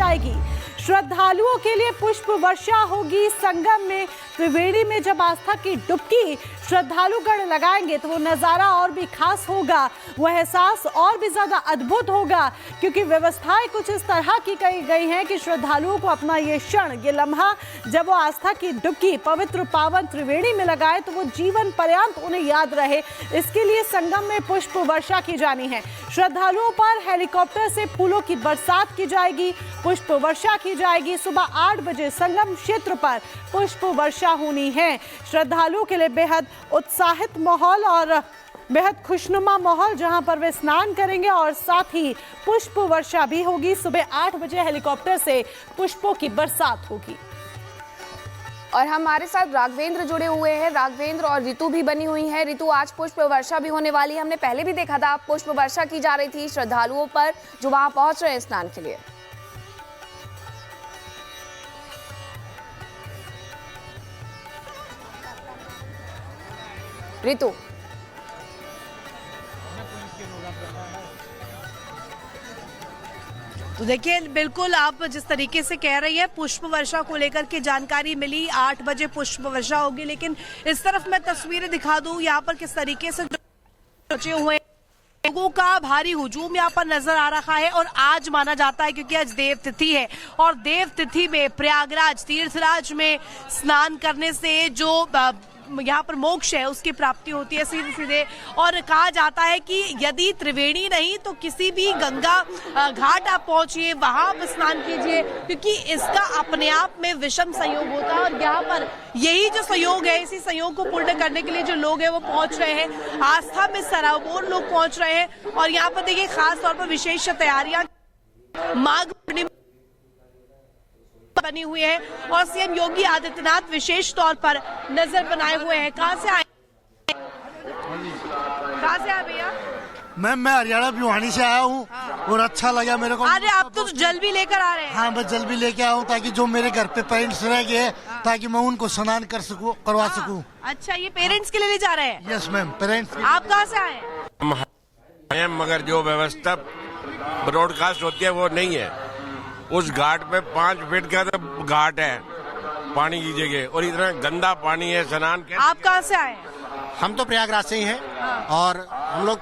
जाएगी। श्रद्धालुओं के लिए पुष्प वर्षा होगी संगम में। त्रिवेणी में जब आस्था की डुबकी श्रद्धालुगण लगाएंगे तो वो नज़ारा और भी खास होगा, वो एहसास और भी ज़्यादा अद्भुत होगा, क्योंकि व्यवस्थाएं कुछ इस तरह की कही गई हैं कि श्रद्धालुओं को अपना ये क्षण, ये लम्हा जब वो आस्था की डुबकी पवित्र पावन त्रिवेणी में लगाए तो वो जीवन पर्यंत उन्हें याद रहे। इसके लिए संगम में पुष्प वर्षा की जानी है। श्रद्धालुओं पर हेलीकॉप्टर से फूलों की बरसात की जाएगी, पुष्प वर्षा की जाएगी। सुबह 8 बजे संगम क्षेत्र पर पुष्प वर्षा होनी है। श्रद्धालुओं के लिए बेहद उत्साहित माहौल और बेहद खुशनुमा माहौल, जहां पर वे स्नान करेंगे और साथ ही पुष्प वर्षा भी होगी। सुबह 8 बजे हेलीकॉप्टर से पुष्पों की बरसात होगी। और हमारे साथ राघवेंद्र जुड़े हुए हैं। राघवेंद्र और ऋतु भी बनी हुई है। ऋतु, आज पुष्प वर्षा भी होने वाली है। हमने पहले भी देखा था पुष्प वर्षा की जा रही थी श्रद्धालुओं पर जो वहां पहुंच रहे हैं स्नान के लिए। ऋतु, तो देखिए, बिल्कुल आप जिस तरीके से कह रही है पुष्प वर्षा को लेकर के जानकारी मिली, 8 बजे पुष्प वर्षा होगी। लेकिन इस तरफ मैं तस्वीरें दिखा दूं यहाँ पर किस तरीके से बचे हुए लोगों का भारी हुजूम यहाँ पर नजर आ रहा है। और आज माना जाता है क्योंकि आज देव तिथि है और देव तिथि में प्रयागराज तीर्थराज में स्नान करने से जो यहाँ पर मोक्ष है उसकी प्राप्ति होती है सीधे सीधे। और कहा जाता है कि यदि त्रिवेणी नहीं तो किसी भी गंगा घाट आप पहुंचिए, वहां आप स्नान कीजिए, क्योंकि इसका अपने आप में विषम संयोग होता है। और यहाँ पर यही जो संयोग है, इसी संयोग को पूर्ण करने के लिए जो लोग हैं वो पहुंच रहे हैं। आस्था में सराबोर लोग पहुंच रहे हैं। और यहाँ पर देखिए खास तौर पर विशेष तैयारियां माघ पूर्णिमा बनी हुई है और सीएम योगी आदित्यनाथ विशेष तौर पर नजर बनाए हुए हैं। कहां से आए भैया? मैं हरियाणा भिवानी से आया हूँ। और अच्छा लगा मेरे को। अरे आप तो जल भी लेकर आ रहे हैं? हाँ, मैं जल भी लेके आया हूँ ताकि जो मेरे घर पे पेरेंट्स रह गए ताकि मैं उनको स्नान कर सकूँ, करवा सकूँ। अच्छा, ये पेरेंट्स के लिए ले जा रहे हैं? Yes ma'am, parents. आप कहाँ से आए? मगर जो व्यवस्था ब्रॉडकास्ट होती है वो नहीं है। उस घाट पे 5 फीट का तो घाट है पानी की जगह, और इतना गंदा पानी है स्नान के। आप कहाँ से आए? हम तो प्रयागराज से ही हैं और हम लोग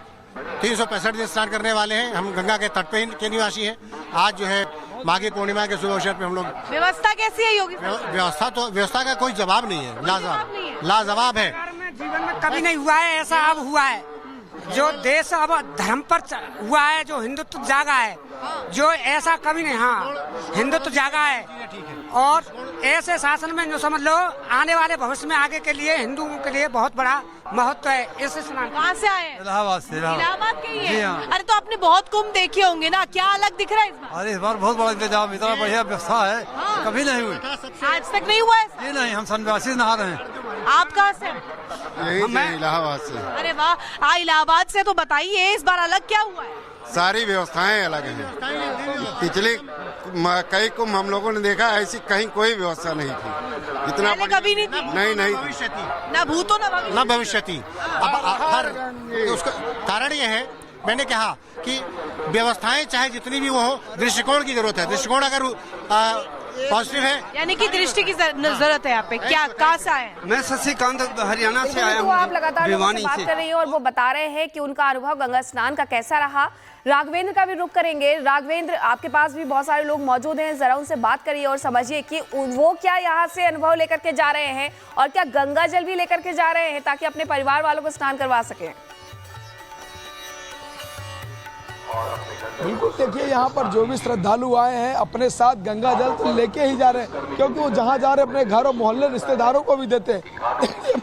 365 दिन स्नान करने वाले हैं। हम गंगा के तट पे के निवासी हैं। आज जो है माघी पूर्णिमा के शुभ अवसर पे हम लोग। व्यवस्था कैसी है योगी? व्यवस्था का कोई जवाब नहीं है, लाजवाब है। जीवन में कभी नहीं हुआ है ऐसा, अब हुआ है। जो देश अब धर्म पर हुआ है, जो हिंदुत्व जागा है, जो ऐसा कभी नहीं। हाँ, हिंदुत्व जागा है और ऐसे शासन में जो समझ लो आने वाले भविष्य में आगे के लिए हिंदुओं के लिए बहुत बड़ा महत्व है। इस स्नान कहाँ से आए? इलाहाबाद से। इलाहाबाद के ही जी है? हाँ। अरे तो आपने बहुत कुंभ देखे होंगे ना, क्या अलग दिख रहा है इस बार? अरे इस बार बहुत बड़ा इंतजाम, इतना बढ़िया व्यवस्था है। हाँ। कभी नहीं हुई, आज तक नहीं हुआ है? ये नहीं, हम सन्यासी नहा रहे हैं। आप कहाँ से? इलाहाबाद से। अरे वाह, इलाहाबाद से। तो बताइए इस बार अलग क्या हुआ है? सारी व्यवस्थाएं अलग हैं। पिछले कई कुंभ हम लोगों ने देखा, ऐसी कहीं कोई व्यवस्था नहीं थी। इतना कभी नहीं थी? नहीं, ना भूतो न भविष्यति। अब हर उसका कारण ये है, मैंने कहा कि व्यवस्थाएं चाहे जितनी भी वो हो, दृष्टिकोण की जरूरत है। दृष्टिकोण अगर पॉजिटिव है, यानी कि दृष्टि की जरूरत है यहाँ पे। क्या कहाँ से आए? मैं शशिकांत हरियाणा से आया हूँ। आप लगातार लोगों से बात कर रही हैं और वो बता रहे हैं कि उनका अनुभव गंगा स्नान का कैसा रहा। राघवेंद्र का भी रुख करेंगे। राघवेंद्र, आपके पास भी बहुत सारे लोग मौजूद हैं, जरा उनसे बात करिए और समझिए कि वो क्या यहाँ से अनुभव लेकर के जा रहे हैं और क्या गंगा जल भी लेकर के जा रहे हैं ताकि अपने परिवार वालों को स्नान करवा सकें। बिल्कुल, देखिए यहाँ पर जो भी श्रद्धालु आए हैं अपने साथ गंगा जल तो लेके ही जा रहे हैं, क्योंकि वो जहाँ जा रहे हैं अपने घर और मोहल्ले रिश्तेदारों को भी देते हैं।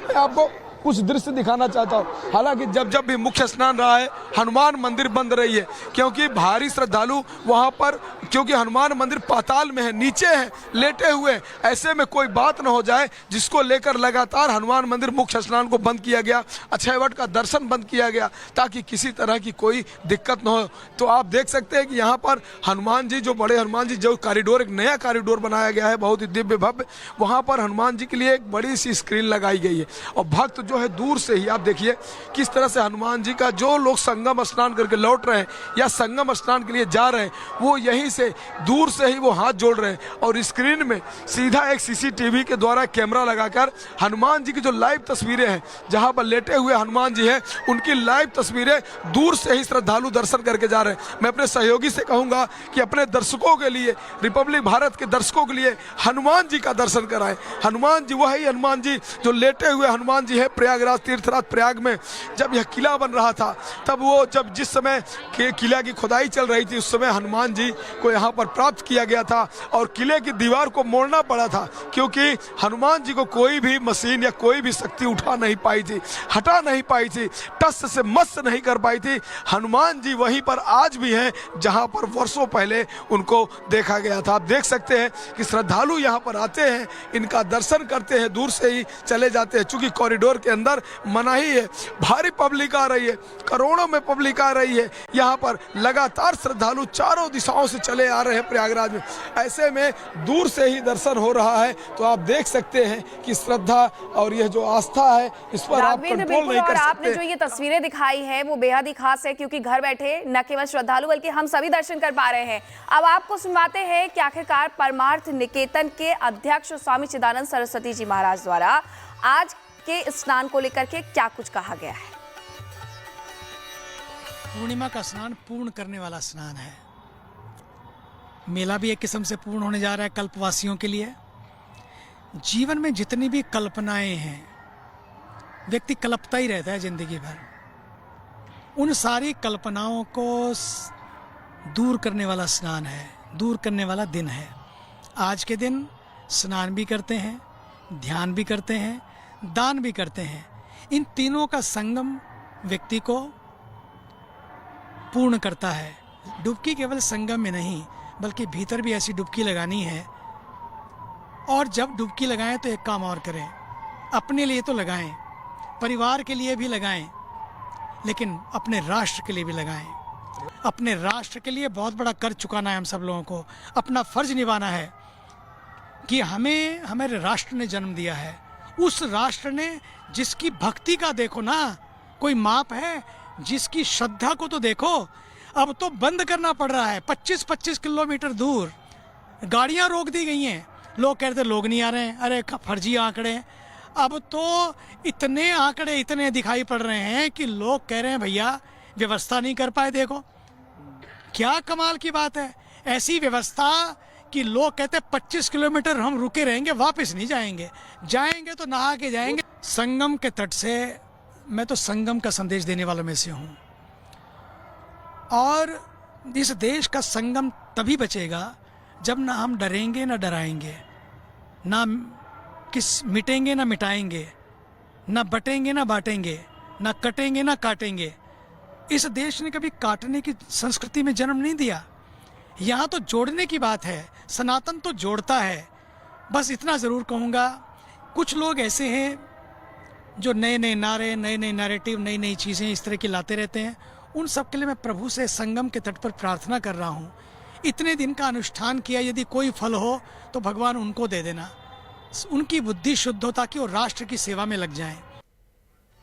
मैं आपको कुछ दृश्य दिखाना चाहता हूँ। हालांकि जब जब भी मुख्य स्नान रहा है हनुमान मंदिर बंद रही है, क्योंकि भारी श्रद्धालु वहाँ पर, क्योंकि हनुमान मंदिर पाताल में है, नीचे है, लेटे हुए। ऐसे में कोई बात न हो जाए जिसको लेकर लगातार हनुमान मंदिर मुख्य स्नान को बंद किया गया, अक्षय वट का दर्शन बंद किया गया ताकि किसी तरह की कोई दिक्कत न हो। तो आप देख सकते हैं कि यहाँ पर हनुमान जी, जो बड़े हनुमान जी, जो कॉरिडोर, एक नया कॉरिडोर बनाया गया है बहुत ही दिव्य भव्य, वहाँ पर हनुमान जी के लिए एक बड़ी सी स्क्रीन लगाई गई है और भक्त जो जो है दूर से ही आप देखिए किस तरह से हनुमान जी का जो लोग संगम स्नान करके लौट रहे हैं या संगम स्नान के लिए जा रहे हैं वो यहीं से दूर से ही वो हाथ जोड़ रहे हैं और स्क्रीन में सीधा एक सीसीटीवी के द्वारा कैमरा लगाकर हनुमान जी की जो लाइव तस्वीरें हैं जहां पर लेटे हुए हनुमान जी हैं उनकी लाइव तस्वीरें दूर से ही श्रद्धालु दर्शन करके जा रहे हैं। मैं अपने सहयोगी से कहूंगा कि अपने दर्शकों के लिए, रिपब्लिक भारत के दर्शकों के लिए हनुमान जी का दर्शन कराएं। हनुमान जी वही हनुमान जी जो लेटे हुए हनुमान जी है प्रयागराज तीर्थराज प्रयाग में जब यह किला बन रहा था तब वो जब जिस समय के किला की खुदाई चल रही थी उस समय हनुमान जी को यहाँ पर प्राप्त किया गया था और किले की दीवार को मोड़ना पड़ा था क्योंकि हनुमान जी को कोई भी मशीन या कोई भी शक्ति उठा नहीं पाई थी, हटा नहीं पाई थी, टस से मस नहीं कर पाई थी। हनुमान जी वहीं पर आज भी हैं जहाँ पर वर्षों पहले उनको देखा गया था। आप देख सकते हैं कि श्रद्धालु यहाँ पर आते हैं, इनका दर्शन करते हैं, दूर से ही चले जाते हैं। चूंकि कॉरिडोर के अंदर मनाही है, भारी पब्लिक आ रही है, करोड़ों में पब्लिक आ रही है। यहाँ पर लगातार श्रद्धालु चारों दिशाओं से चले आ रहे हैं प्रयागराज में। ऐसे में दूर से ही दर्शन हो रहा है तो आप देख सकते हैं कि श्रद्धा और यह जो आस्था है इस पर आप कंट्रोल नहीं कर सकते। आपने जो ये तस्वीरें दिखाई है वो बेहद ही खास है क्योंकि घर बैठे न केवल श्रद्धालु बल्कि हम सभी दर्शन कर पा रहे हैं। अब आपको सुनवाते हैं कि आखिरकार परमार्थ निकेतन के अध्यक्ष स्वामी चिदानंद सरस्वती जी महाराज द्वारा आज के स्नान को लेकर के क्या कुछ कहा गया है। पूर्णिमा का स्नान पूर्ण करने वाला स्नान है। मेला भी एक किस्म से पूर्ण होने जा रहा है कल्पवासियों के लिए। जीवन में जितनी भी कल्पनाएं हैं, व्यक्ति कल्पता ही रहता है जिंदगी भर। उन सारी कल्पनाओं को दूर करने वाला स्नान है, दूर करने वाला दिन है। आज के दिन स्नान भी करते हैं, ध्यान भी करते हैं, दान भी करते हैं। इन तीनों का संगम व्यक्ति को पूर्ण करता है। डुबकी केवल संगम में नहीं बल्कि भीतर भी ऐसी डुबकी लगानी है। और जब डुबकी लगाएं तो एक काम और करें, अपने लिए तो लगाएं, परिवार के लिए भी लगाएं, लेकिन अपने राष्ट्र के लिए भी लगाएं। अपने राष्ट्र के लिए बहुत बड़ा कर चुकाना है हम सब लोगों को। अपना फर्ज निभाना है कि हमें हमारे राष्ट्र ने जन्म दिया है। उस राष्ट्र ने जिसकी भक्ति का देखो ना कोई माप है, जिसकी श्रद्धा को तो देखो। अब तो बंद करना पड़ रहा है। 25-25 किलोमीटर दूर गाड़ियां रोक दी गई हैं। लोग कहते लोग नहीं आ रहे हैं, अरे फर्जी आंकड़े। अब तो इतने आंकड़े इतने दिखाई पड़ रहे हैं कि लोग कह रहे हैं भैया व्यवस्था नहीं कर पाए। देखो क्या कमाल की बात है, ऐसी व्यवस्था कि लोग कहते 25 किलोमीटर हम रुके रहेंगे, वापस नहीं जाएंगे, जाएंगे तो नहा के जाएंगे। संगम के तट से मैं तो संगम का संदेश देने वालों में से हूँ। और इस देश का संगम तभी बचेगा जब ना हम डरेंगे ना डराएंगे, ना मिटेंगे ना मिटाएंगे, ना बटेंगे ना बांटेंगे, ना कटेंगे ना काटेंगे। इस देश ने कभी काटने की संस्कृति में जन्म नहीं दिया। यहाँ तो जोड़ने की बात है। सनातन तो जोड़ता है। बस इतना ज़रूर कहूँगा, कुछ लोग ऐसे हैं जो नए नए नारे, नए नए नैरेटिव, नई नई चीज़ें इस तरह की लाते रहते हैं। उन सब के लिए मैं प्रभु से संगम के तट पर प्रार्थना कर रहा हूँ। इतने दिन का अनुष्ठान किया, यदि कोई फल हो तो भगवान उनको दे देना। उनकी बुद्धि शुद्ध हो ताकि वो राष्ट्र की सेवा में लग जाएं।